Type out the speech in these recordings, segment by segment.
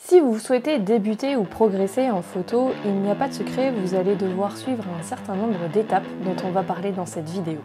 Si vous souhaitez débuter ou progresser en photo, il n'y a pas de secret, vous allez devoir suivre un certain nombre d'étapes dont on va parler dans cette vidéo.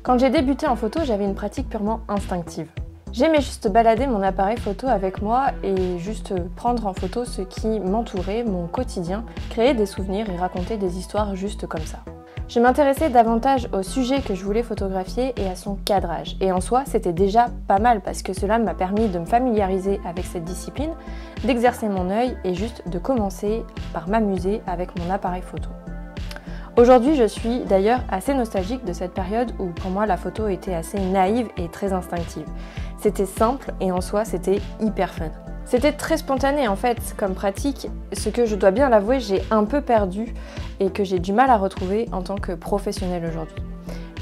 Quand j'ai débuté en photo, j'avais une pratique purement instinctive. J'aimais juste balader mon appareil photo avec moi et juste prendre en photo ce qui m'entourait, mon quotidien, créer des souvenirs et raconter des histoires juste comme ça. Je m'intéressais davantage au sujet que je voulais photographier et à son cadrage. Et en soi, c'était déjà pas mal parce que cela m'a permis de me familiariser avec cette discipline, d'exercer mon œil et juste de commencer par m'amuser avec mon appareil photo. Aujourd'hui, je suis d'ailleurs assez nostalgique de cette période où pour moi la photo était assez naïve et très instinctive. C'était simple et en soi c'était hyper fun. C'était très spontané en fait comme pratique, ce que je dois bien l'avouer j'ai un peu perdu et que j'ai du mal à retrouver en tant que professionnelle aujourd'hui.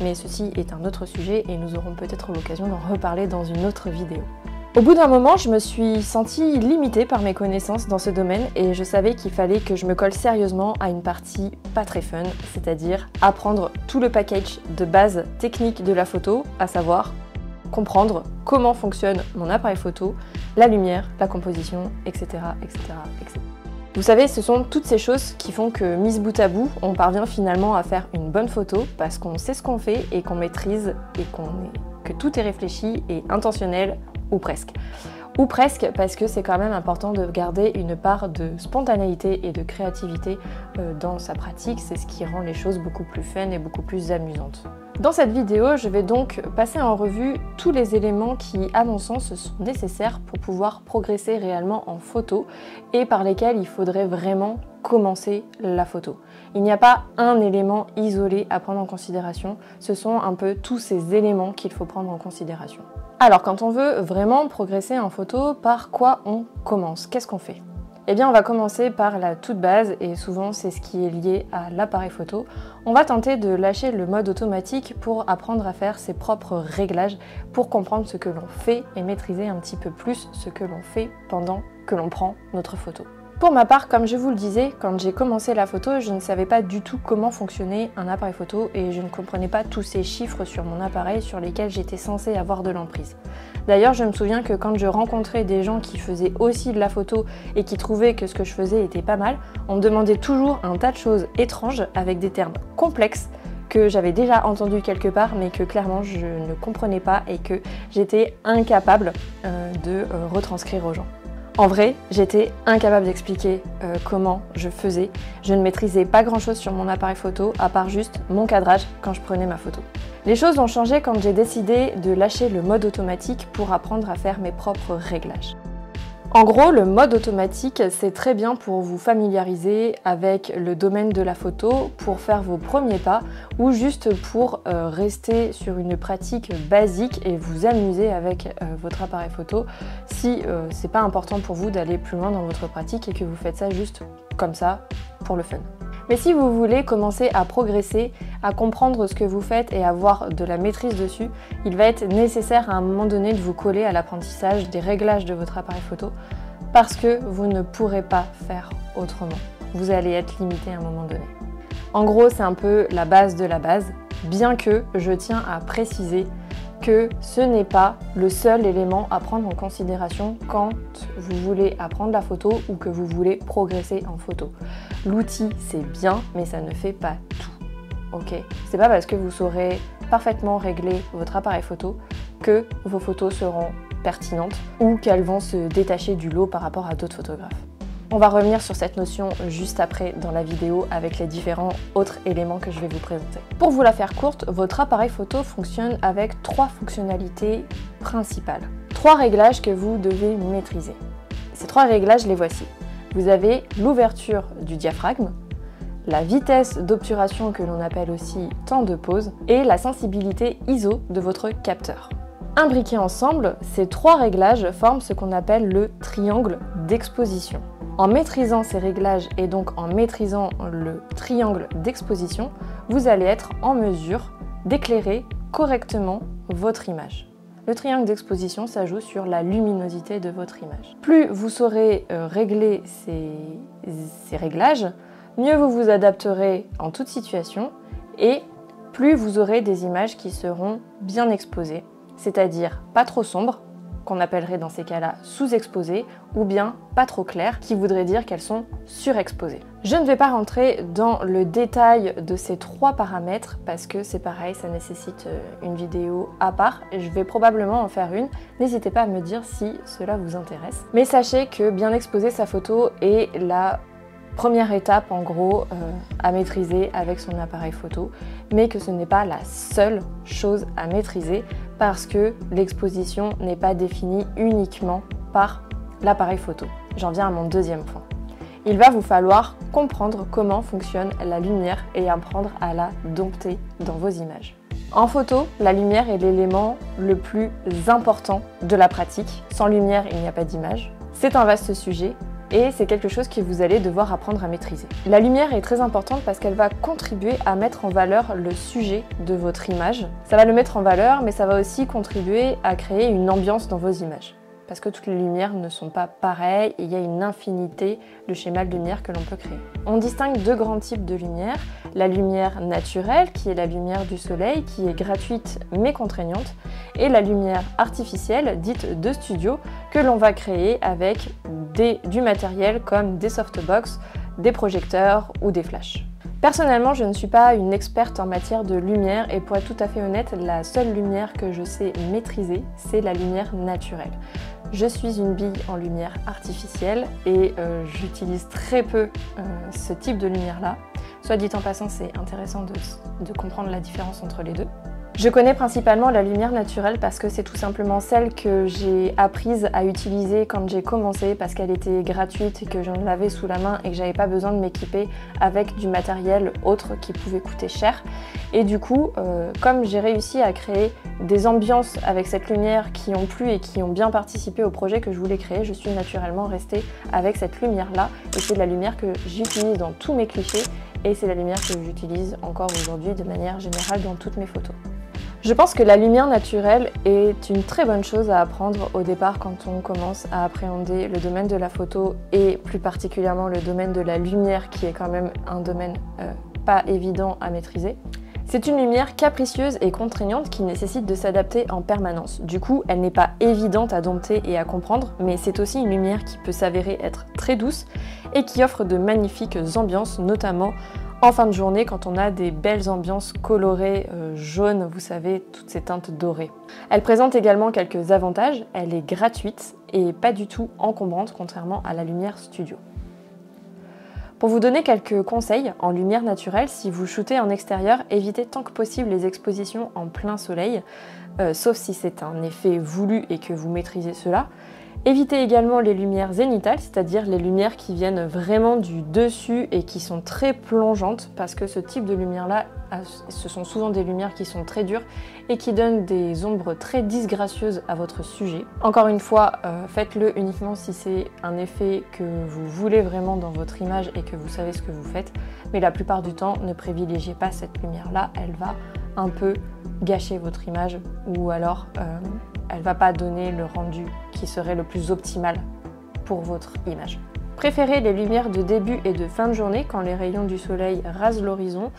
Mais ceci est un autre sujet et nous aurons peut-être l'occasion d'en reparler dans une autre vidéo. Au bout d'un moment, je me suis sentie limitée par mes connaissances dans ce domaine et je savais qu'il fallait que je me colle sérieusement à une partie pas très fun, c'est-à-dire apprendre tout le package de base technique de la photo, à savoir comprendre comment fonctionne mon appareil photo, la lumière, la composition, etc. etc., etc. Vous savez, ce sont toutes ces choses qui font que, mises bout à bout, on parvient finalement à faire une bonne photo parce qu'on sait ce qu'on fait et qu'on maîtrise et que tout est réfléchi et intentionnel. Ou presque. Ou presque parce que c'est quand même important de garder une part de spontanéité et de créativité dans sa pratique. C'est ce qui rend les choses beaucoup plus fun et beaucoup plus amusantes. Dans cette vidéo, je vais donc passer en revue tous les éléments qui, à mon sens, sont nécessaires pour pouvoir progresser réellement en photo et par lesquels il faudrait vraiment commencer la photo. Il n'y a pas un élément isolé à prendre en considération, ce sont un peu tous ces éléments qu'il faut prendre en considération. Alors quand on veut vraiment progresser en photo, par quoi on commence? Qu'est-ce qu'on fait? Eh bien on va commencer par la toute base et souvent c'est ce qui est lié à l'appareil photo. On va tenter de lâcher le mode automatique pour apprendre à faire ses propres réglages pour comprendre ce que l'on fait et maîtriser un petit peu plus ce que l'on fait pendant que l'on prend notre photo. Pour ma part, comme je vous le disais, quand j'ai commencé la photo, je ne savais pas du tout comment fonctionnait un appareil photo et je ne comprenais pas tous ces chiffres sur mon appareil sur lesquels j'étais censée avoir de l'emprise. D'ailleurs, je me souviens que quand je rencontrais des gens qui faisaient aussi de la photo et qui trouvaient que ce que je faisais était pas mal, on me demandait toujours un tas de choses étranges avec des termes complexes que j'avais déjà entendu quelque part mais que clairement je ne comprenais pas et que j'étais incapable de retranscrire aux gens. En vrai, j'étais incapable d'expliquer comment je faisais. Je ne maîtrisais pas grand chose sur mon appareil photo, à part juste mon cadrage quand je prenais ma photo. Les choses ont changé quand j'ai décidé de lâcher le mode automatique pour apprendre à faire mes propres réglages. En gros, le mode automatique, c'est très bien pour vous familiariser avec le domaine de la photo, pour faire vos premiers pas ou juste pour rester sur une pratique basique et vous amuser avec votre appareil photo si c'est pas important pour vous d'aller plus loin dans votre pratique et que vous faites ça juste comme ça pour le fun. Mais si vous voulez commencer à progresser, à comprendre ce que vous faites et avoir de la maîtrise dessus, il va être nécessaire à un moment donné de vous coller à l'apprentissage des réglages de votre appareil photo parce que vous ne pourrez pas faire autrement. Vous allez être limité à un moment donné. En gros, c'est un peu la base de la base, bien que je tiens à préciser que ce n'est pas le seul élément à prendre en considération quand vous voulez apprendre la photo ou que vous voulez progresser en photo. L'outil, c'est bien, mais ça ne fait pas tout. Ok? C'est pas parce que vous saurez parfaitement régler votre appareil photo que vos photos seront pertinentes ou qu'elles vont se détacher du lot par rapport à d'autres photographes. On va revenir sur cette notion juste après dans la vidéo avec les différents autres éléments que je vais vous présenter. Pour vous la faire courte, votre appareil photo fonctionne avec 3 fonctionnalités principales. 3 réglages que vous devez maîtriser. Ces 3 réglages, les voici. Vous avez l'ouverture du diaphragme, la vitesse d'obturation que l'on appelle aussi temps de pose et la sensibilité ISO de votre capteur. Imbriqués ensemble, ces 3 réglages forment ce qu'on appelle le triangle d'exposition. En maîtrisant ces réglages et donc en maîtrisant le triangle d'exposition, vous allez être en mesure d'éclairer correctement votre image. Le triangle d'exposition, ça joue sur la luminosité de votre image. Plus vous saurez régler ces réglages, mieux vous vous adapterez en toute situation et plus vous aurez des images qui seront bien exposées, c'est-à-dire pas trop sombres, qu'on appellerait dans ces cas-là sous-exposées, ou bien pas trop claires, qui voudrait dire qu'elles sont surexposées. Je ne vais pas rentrer dans le détail de ces 3 paramètres parce que c'est pareil, ça nécessite une vidéo à part et je vais probablement en faire une. N'hésitez pas à me dire si cela vous intéresse. Mais sachez que bien exposer sa photo est la première étape en gros à maîtriser avec son appareil photo, mais que ce n'est pas la seule chose à maîtriser parce que l'exposition n'est pas définie uniquement par l'appareil photo. J'en viens à mon deuxième point. Il va vous falloir comprendre comment fonctionne la lumière et apprendre à la dompter dans vos images. En photo, la lumière est l'élément le plus important de la pratique. Sans lumière, il n'y a pas d'image. C'est un vaste sujet. Et c'est quelque chose que vous allez devoir apprendre à maîtriser. La lumière est très importante parce qu'elle va contribuer à mettre en valeur le sujet de votre image. Ça va le mettre en valeur, mais ça va aussi contribuer à créer une ambiance dans vos images. Parce que toutes les lumières ne sont pas pareilles et il y a une infinité de schémas de lumière que l'on peut créer. On distingue 2 grands types de lumière. La lumière naturelle, qui est la lumière du soleil, qui est gratuite mais contraignante, et la lumière artificielle, dite de studio, que l'on va créer avec du matériel comme des softbox, des projecteurs ou des flashs. Personnellement, je ne suis pas une experte en matière de lumière et pour être tout à fait honnête, la seule lumière que je sais maîtriser, c'est la lumière naturelle. Je suis une bille en lumière artificielle et j'utilise très peu ce type de lumière-là. Soit dit en passant, c'est intéressant de comprendre la différence entre les deux. Je connais principalement la lumière naturelle parce que c'est tout simplement celle que j'ai apprise à utiliser quand j'ai commencé parce qu'elle était gratuite et que j'en l'avais sous la main et que j'avais pas besoin de m'équiper avec du matériel autre qui pouvait coûter cher. Et du coup, comme j'ai réussi à créer des ambiances avec cette lumière qui ont plu et qui ont bien participé au projet que je voulais créer, je suis naturellement restée avec cette lumière-là et c'est la lumière que j'utilise dans tous mes clichés et c'est la lumière que j'utilise encore aujourd'hui de manière générale dans toutes mes photos. Je pense que la lumière naturelle est une très bonne chose à apprendre au départ quand on commence à appréhender le domaine de la photo et plus particulièrement le domaine de la lumière qui est quand même un domaine pas évident à maîtriser. C'est une lumière capricieuse et contraignante qui nécessite de s'adapter en permanence. Du coup, elle n'est pas évidente à dompter et à comprendre, mais c'est aussi une lumière qui peut s'avérer être très douce et qui offre de magnifiques ambiances, notamment en fin de journée quand on a des belles ambiances colorées, jaunes, vous savez, toutes ces teintes dorées. Elle présente également quelques avantages, elle est gratuite et pas du tout encombrante contrairement à la lumière studio. Pour vous donner quelques conseils en lumière naturelle, si vous shootez en extérieur, évitez tant que possible les expositions en plein soleil, sauf si c'est un effet voulu et que vous maîtrisez cela. Évitez également les lumières zénithales, c'est-à-dire les lumières qui viennent vraiment du dessus et qui sont très plongeantes, parce que ce type de lumière-là, ce sont souvent des lumières qui sont très dures et qui donnent des ombres très disgracieuses à votre sujet. Encore une fois, faites-le uniquement si c'est un effet que vous voulez vraiment dans votre image et que vous savez ce que vous faites, mais la plupart du temps, ne privilégiez pas cette lumière-là, elle va un peu gâcher votre image ou alors elle va pas donner le rendu qui serait le plus optimal pour votre image. Préférez les lumières de début et de fin de journée quand les rayons du soleil rasent l'horizon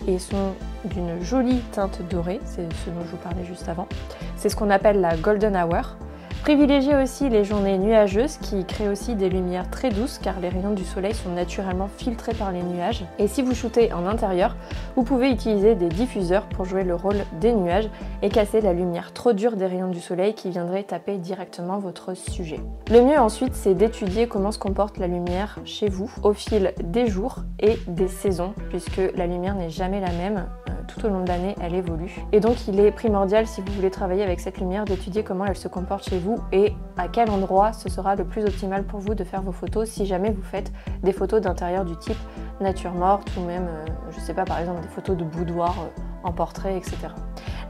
et sont d'une jolie teinte dorée, c'est ce dont je vous parlais juste avant. C'est ce qu'on appelle la golden hour. Privilégiez aussi les journées nuageuses qui créent aussi des lumières très douces car les rayons du soleil sont naturellement filtrés par les nuages. Et si vous shootez en intérieur, vous pouvez utiliser des diffuseurs pour jouer le rôle des nuages et casser la lumière trop dure des rayons du soleil qui viendraient taper directement votre sujet. Le mieux ensuite, c'est d'étudier comment se comporte la lumière chez vous au fil des jours et des saisons puisque la lumière n'est jamais la même. Tout au long de l'année, elle évolue. Et donc, il est primordial, si vous voulez travailler avec cette lumière, d'étudier comment elle se comporte chez vous et à quel endroit ce sera le plus optimal pour vous de faire vos photos si jamais vous faites des photos d'intérieur du type nature morte ou même, je sais pas, par exemple, des photos de boudoir en portrait, etc.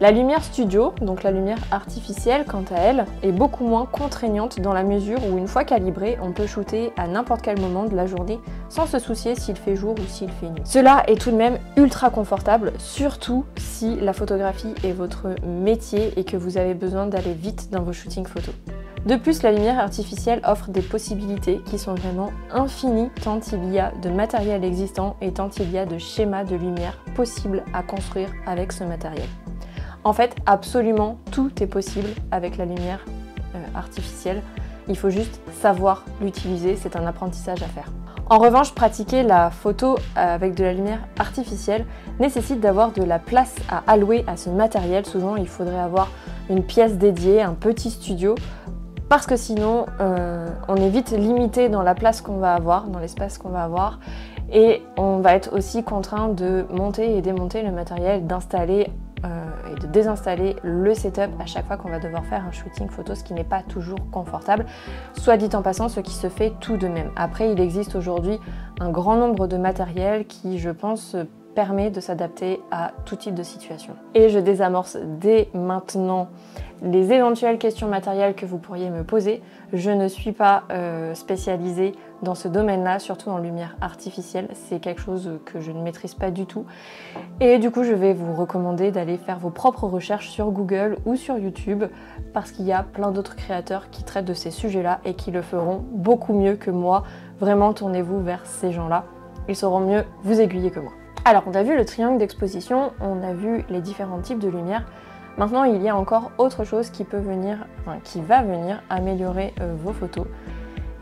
La lumière studio, donc la lumière artificielle quant à elle, est beaucoup moins contraignante dans la mesure où une fois calibrée, on peut shooter à n'importe quel moment de la journée sans se soucier s'il fait jour ou s'il fait nuit. Cela est tout de même ultra confortable, surtout si la photographie est votre métier et que vous avez besoin d'aller vite dans vos shootings photos. De plus, la lumière artificielle offre des possibilités qui sont vraiment infinies tant il y a de matériel existant et tant il y a de schémas de lumière possibles à construire avec ce matériel. En fait, absolument tout est possible avec la lumière artificielle. Il faut juste savoir l'utiliser, c'est un apprentissage à faire. En revanche, pratiquer la photo avec de la lumière artificielle nécessite d'avoir de la place à allouer à ce matériel. Souvent, il faudrait avoir une pièce dédiée, un petit studio, parce que sinon, on est vite limité dans la place qu'on va avoir, dans l'espace qu'on va avoir, et on va être aussi contraint de monter et démonter le matériel, d'installer et de désinstaller le setup à chaque fois qu'on va devoir faire un shooting photo, ce qui n'est pas toujours confortable. Soit dit en passant, ce qui se fait tout de même. Après, il existe aujourd'hui un grand nombre de matériels qui, je pense, permet de s'adapter à tout type de situation. Et je désamorce dès maintenant les éventuelles questions matérielles que vous pourriez me poser. Je ne suis pas spécialisée dans ce domaine-là, surtout en lumière artificielle. C'est quelque chose que je ne maîtrise pas du tout. Et du coup, je vais vous recommander d'aller faire vos propres recherches sur Google ou sur YouTube parce qu'il y a plein d'autres créateurs qui traitent de ces sujets-là et qui le feront beaucoup mieux que moi. Vraiment, tournez-vous vers ces gens-là. Ils sauront mieux vous aiguiller que moi. Alors, on a vu le triangle d'exposition, on a vu les différents types de lumière. Maintenant, il y a encore autre chose qui va venir améliorer vos photos.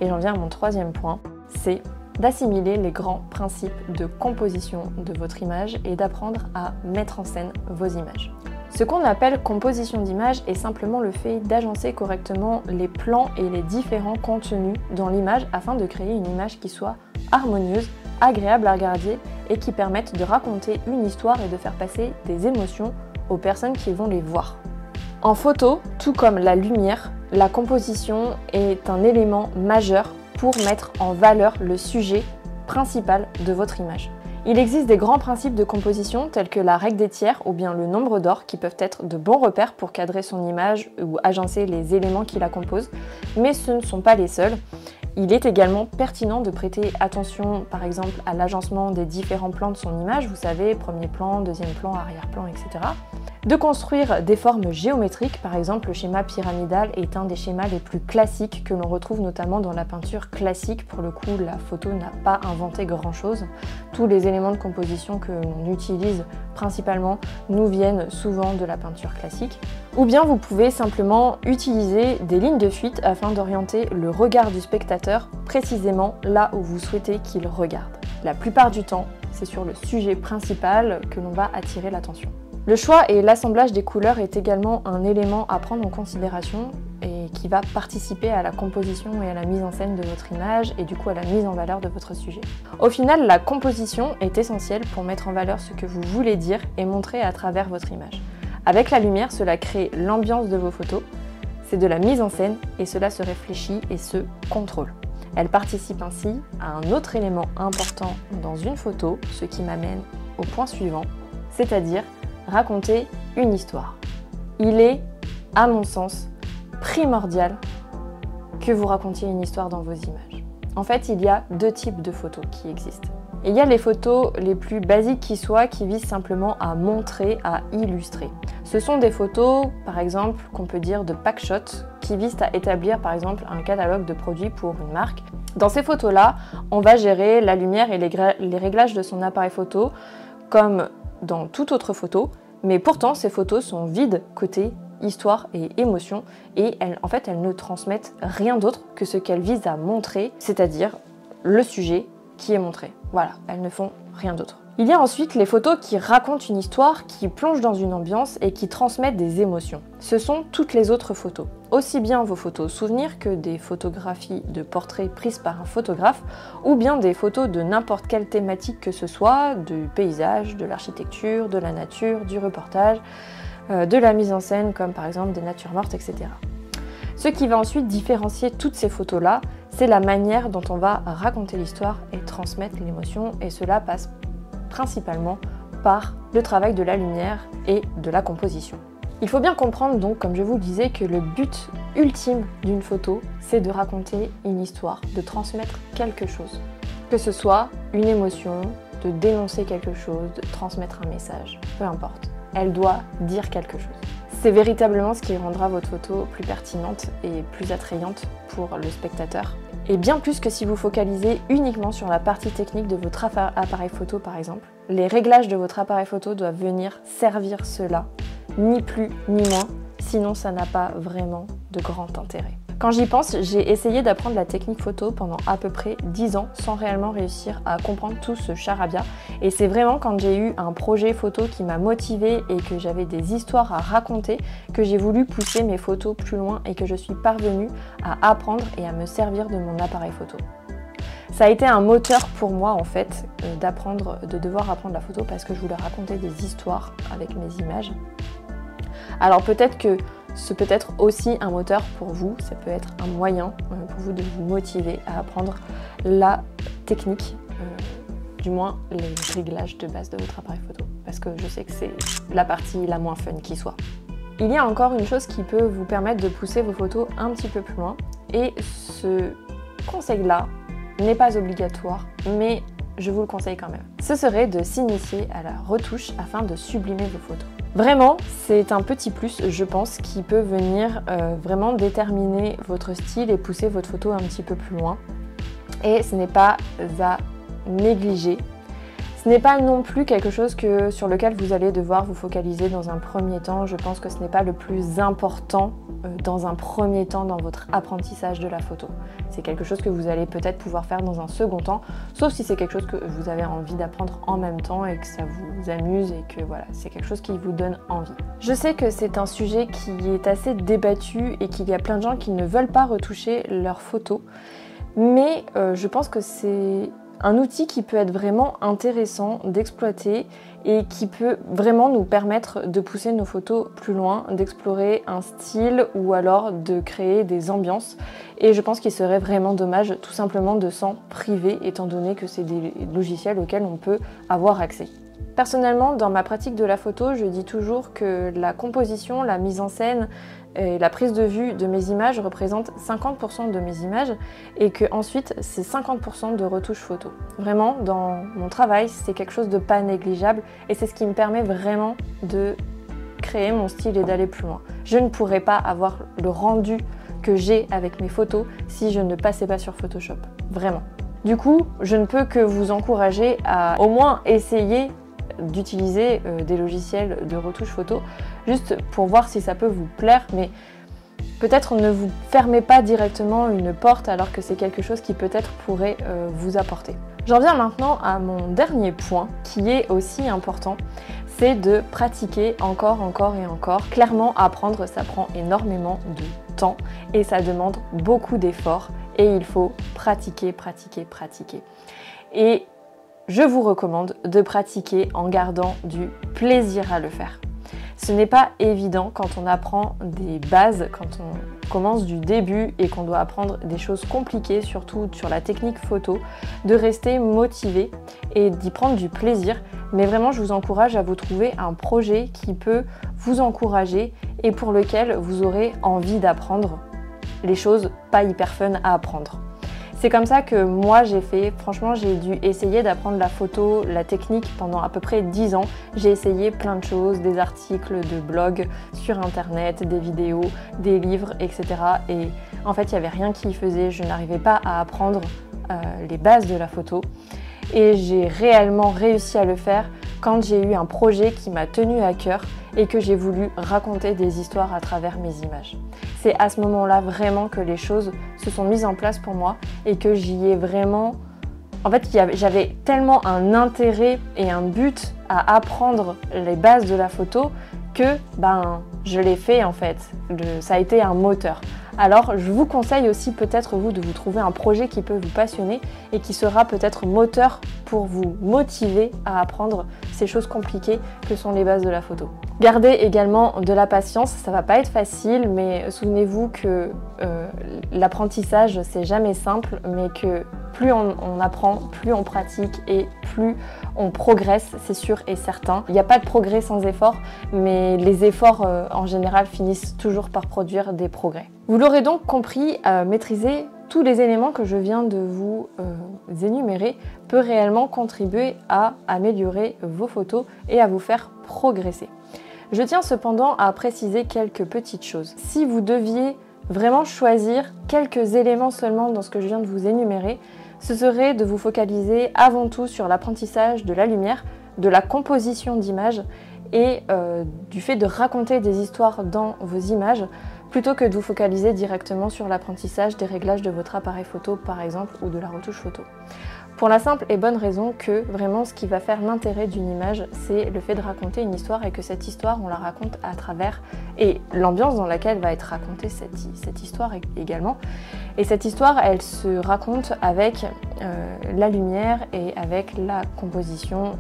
Et j'en viens à mon troisième point, c'est d'assimiler les grands principes de composition de votre image et d'apprendre à mettre en scène vos images. Ce qu'on appelle composition d'image est simplement le fait d'agencer correctement les plans et les différents contenus dans l'image afin de créer une image qui soit harmonieuse, agréable à regarder et qui permette de raconter une histoire et de faire passer des émotions aux personnes qui vont les voir. En photo, tout comme la lumière, la composition est un élément majeur pour mettre en valeur le sujet principal de votre image. Il existe des grands principes de composition tels que la règle des tiers ou bien le nombre d'or qui peuvent être de bons repères pour cadrer son image ou agencer les éléments qui la composent, mais ce ne sont pas les seuls. Il est également pertinent de prêter attention par exemple à l'agencement des différents plans de son image, vous savez, premier plan, deuxième plan, arrière-plan, etc. De construire des formes géométriques, par exemple le schéma pyramidal est un des schémas les plus classiques que l'on retrouve notamment dans la peinture classique. Pour le coup, la photo n'a pas inventé grand-chose. Tous les éléments de composition que l'on utilise principalement nous viennent souvent de la peinture classique. Ou bien vous pouvez simplement utiliser des lignes de fuite afin d'orienter le regard du spectateur précisément là où vous souhaitez qu'il regarde. La plupart du temps, c'est sur le sujet principal que l'on va attirer l'attention. Le choix et l'assemblage des couleurs est également un élément à prendre en considération et qui va participer à la composition et à la mise en scène de votre image et du coup à la mise en valeur de votre sujet. Au final, la composition est essentielle pour mettre en valeur ce que vous voulez dire et montrer à travers votre image. Avec la lumière, cela crée l'ambiance de vos photos, c'est de la mise en scène et cela se réfléchit et se contrôle. Elle participe ainsi à un autre élément important dans une photo, ce qui m'amène au point suivant, c'est-à-dire raconter une histoire. Il est, à mon sens, primordial que vous racontiez une histoire dans vos images. En fait, il y a deux types de photos qui existent. Et il y a les photos les plus basiques qui soient, qui visent simplement à montrer, à illustrer. Ce sont des photos, par exemple, qu'on peut dire de packshot, qui visent à établir, par exemple, un catalogue de produits pour une marque. Dans ces photos-là, on va gérer la lumière et les réglages de son appareil photo, comme dans toute autre photo, mais pourtant ces photos sont vides côté histoire et émotion et en fait elles ne transmettent rien d'autre que ce qu'elles visent à montrer, c'est-à-dire le sujet qui est montré. Voilà, elles ne font rien d'autre. Il y a ensuite les photos qui racontent une histoire, qui plongent dans une ambiance et qui transmettent des émotions. Ce sont toutes les autres photos. Aussi bien vos photos souvenirs que des photographies de portraits prises par un photographe ou bien des photos de n'importe quelle thématique que ce soit, du paysage, de l'architecture, de la nature, du reportage, de la mise en scène comme par exemple des natures mortes, etc. Ce qui va ensuite différencier toutes ces photos-là, c'est la manière dont on va raconter l'histoire et transmettre l'émotion et cela passe principalement par le travail de la lumière et de la composition. Il faut bien comprendre donc, comme je vous le disais, que le but ultime d'une photo, c'est de raconter une histoire, de transmettre quelque chose. Que ce soit une émotion, de dénoncer quelque chose, de transmettre un message, peu importe. Elle doit dire quelque chose. C'est véritablement ce qui rendra votre photo plus pertinente et plus attrayante pour le spectateur. Et bien plus que si vous focalisez uniquement sur la partie technique de votre appareil photo par exemple. Les réglages de votre appareil photo doivent venir servir cela, ni plus ni moins, sinon ça n'a pas vraiment de grand intérêt. Quand j'y pense, j'ai essayé d'apprendre la technique photo pendant à peu près 10 ans sans réellement réussir à comprendre tout ce charabia. Et c'est vraiment quand j'ai eu un projet photo qui m'a motivée et que j'avais des histoires à raconter que j'ai voulu pousser mes photos plus loin et que je suis parvenue à apprendre et à me servir de mon appareil photo. Ça a été un moteur pour moi en fait de devoir apprendre la photo parce que je voulais raconter des histoires avec mes images. Alors peut-être que ce peut être aussi un moteur pour vous, ça peut être un moyen pour vous de vous motiver à apprendre la technique, du moins les réglages de base de votre appareil photo, parce que je sais que c'est la partie la moins fun qui soit. Il y a encore une chose qui peut vous permettre de pousser vos photos un petit peu plus loin, et ce conseil-là n'est pas obligatoire, mais je vous le conseille quand même. Ce serait de s'initier à la retouche afin de sublimer vos photos. Vraiment, c'est un petit plus, je pense, qui peut venir vraiment déterminer votre style et pousser votre photo un petit peu plus loin. Et ce n'est pas à négliger. Ce n'est pas non plus quelque chose sur lequel vous allez devoir vous focaliser dans un premier temps. Je pense que ce n'est pas le plus important dans un premier temps dans votre apprentissage de la photo. C'est quelque chose que vous allez peut-être pouvoir faire dans un second temps, sauf si c'est quelque chose que vous avez envie d'apprendre en même temps et que ça vous amuse et que voilà, c'est quelque chose qui vous donne envie. Je sais que c'est un sujet qui est assez débattu et qu'il y a plein de gens qui ne veulent pas retoucher leurs photos, mais je pense que c'est un outil qui peut être vraiment intéressant d'exploiter et qui peut vraiment nous permettre de pousser nos photos plus loin, d'explorer un style ou alors de créer des ambiances. Et je pense qu'il serait vraiment dommage tout simplement de s'en priver étant donné que c'est des logiciels auxquels on peut avoir accès. Personnellement, dans ma pratique de la photo, je dis toujours que la composition, la mise en scène et la prise de vue de mes images représentent 50% de mes images et que ensuite c'est 50% de retouches photo. Vraiment, dans mon travail, c'est quelque chose de pas négligeable et c'est ce qui me permet vraiment de créer mon style et d'aller plus loin. Je ne pourrais pas avoir le rendu que j'ai avec mes photos si je ne passais pas sur Photoshop. Vraiment. Du coup, je ne peux que vous encourager à au moins essayer d'utiliser des logiciels de retouche photo juste pour voir si ça peut vous plaire, mais peut-être ne vous fermez pas directement une porte alors que c'est quelque chose qui peut-être pourrait vous apporter. J'en viens maintenant à mon dernier point qui est aussi important, c'est de pratiquer encore et encore. Clairement, apprendre, ça prend énormément de temps et ça demande beaucoup d'efforts et il faut pratiquer. Et je vous recommande de pratiquer en gardant du plaisir à le faire. Ce n'est pas évident quand on apprend des bases, quand on commence du début et qu'on doit apprendre des choses compliquées, surtout sur la technique photo, de rester motivé et d'y prendre du plaisir. Mais vraiment, je vous encourage à vous trouver un projet qui peut vous encourager et pour lequel vous aurez envie d'apprendre les choses pas hyper fun à apprendre. C'est comme ça que moi j'ai fait, franchement j'ai dû essayer d'apprendre la photo, la technique pendant à peu près 10 ans. J'ai essayé plein de choses, des articles de blog sur internet, des vidéos, des livres, etc. Et en fait il n'y avait rien qui y faisait, je n'arrivais pas à apprendre les bases de la photo. Et j'ai réellement réussi à le faire quand j'ai eu un projet qui m'a tenu à cœur et que j'ai voulu raconter des histoires à travers mes images. C'est à ce moment-là vraiment que les choses se sont mises en place pour moi et que j'y ai vraiment... En fait, j'avais tellement un intérêt et un but à apprendre les bases de la photo que je l'ai fait en fait. Ça a été un moteur. Alors je vous conseille aussi peut-être vous de vous trouver un projet qui peut vous passionner et qui sera peut-être moteur pour vous motiver à apprendre ces choses compliquées que sont les bases de la photo. Gardez également de la patience, ça va pas être facile, mais souvenez-vous que l'apprentissage c'est jamais simple, mais que plus on apprend, plus on pratique et plus on progresse, c'est sûr et certain. Il n'y a pas de progrès sans effort, mais les efforts en général finissent toujours par produire des progrès. Vous l'aurez donc compris, maîtriser tous les éléments que je viens de vous énumérer peut réellement contribuer à améliorer vos photos et à vous faire progresser. Je tiens cependant à préciser quelques petites choses. Si vous deviez vraiment choisir quelques éléments seulement dans ce que je viens de vous énumérer, ce serait de vous focaliser avant tout sur l'apprentissage de la lumière, de la composition d'images et du fait de raconter des histoires dans vos images, plutôt que de vous focaliser directement sur l'apprentissage des réglages de votre appareil photo par exemple ou de la retouche photo. Pour la simple et bonne raison que vraiment ce qui va faire l'intérêt d'une image, c'est le fait de raconter une histoire et que cette histoire on la raconte à travers et l'ambiance dans laquelle va être racontée cette histoire également. Et cette histoire elle se raconte avec la lumière et avec la composition,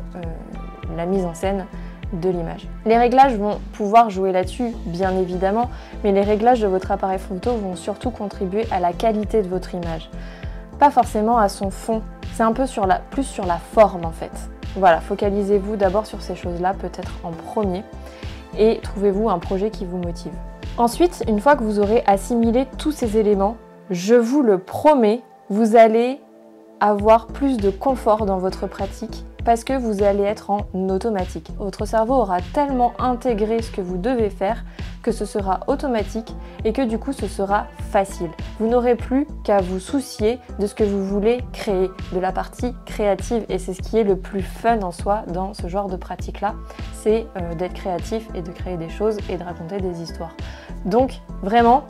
la mise en scène de l'image. Les réglages vont pouvoir jouer là-dessus, bien évidemment, mais les réglages de votre appareil photo vont surtout contribuer à la qualité de votre image. Pas forcément à son fond, c'est un peu plus sur la forme en fait. Voilà, focalisez-vous d'abord sur ces choses-là, peut-être en premier, et trouvez-vous un projet qui vous motive. Ensuite, une fois que vous aurez assimilé tous ces éléments, je vous le promets, vous allez avoir plus de confort dans votre pratique parce que vous allez être en automatique. Votre cerveau aura tellement intégré ce que vous devez faire que ce sera automatique et que du coup ce sera facile. Vous n'aurez plus qu'à vous soucier de ce que vous voulez créer, de la partie créative, et c'est ce qui est le plus fun en soi dans ce genre de pratique-là, c'est d'être créatif et de créer des choses et de raconter des histoires. Donc vraiment,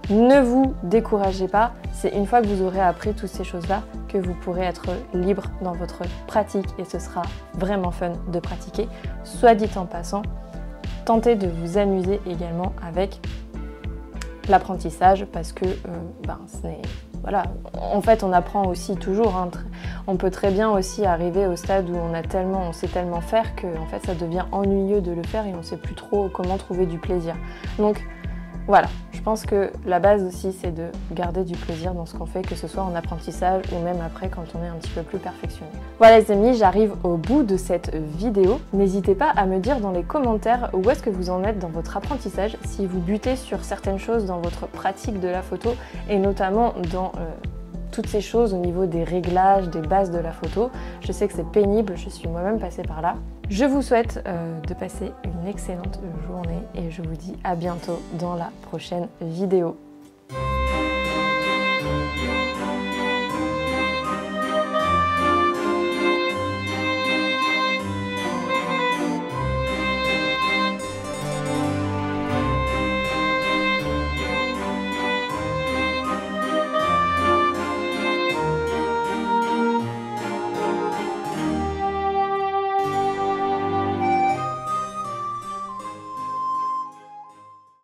ne vous découragez pas, c'est une fois que vous aurez appris toutes ces choses-là que vous pourrez être libre dans votre pratique et ce sera vraiment fun de pratiquer. Soit dit en passant, tentez de vous amuser également avec l'apprentissage parce que voilà, en fait on apprend aussi toujours, hein. On peut très bien aussi arriver au stade où on sait tellement faire que en fait ça devient ennuyeux de le faire et on ne sait plus trop comment trouver du plaisir. Donc voilà, je pense que la base aussi c'est de garder du plaisir dans ce qu'on fait, que ce soit en apprentissage ou même après quand on est un petit peu plus perfectionné. Voilà les amis, j'arrive au bout de cette vidéo. N'hésitez pas à me dire dans les commentaires où est-ce que vous en êtes dans votre apprentissage, si vous butez sur certaines choses dans votre pratique de la photo et notamment dans toutes ces choses au niveau des réglages, des bases de la photo. Je sais que c'est pénible, je suis moi-même passée par là. Je vous souhaite de passer une excellente journée et je vous dis à bientôt dans la prochaine vidéo.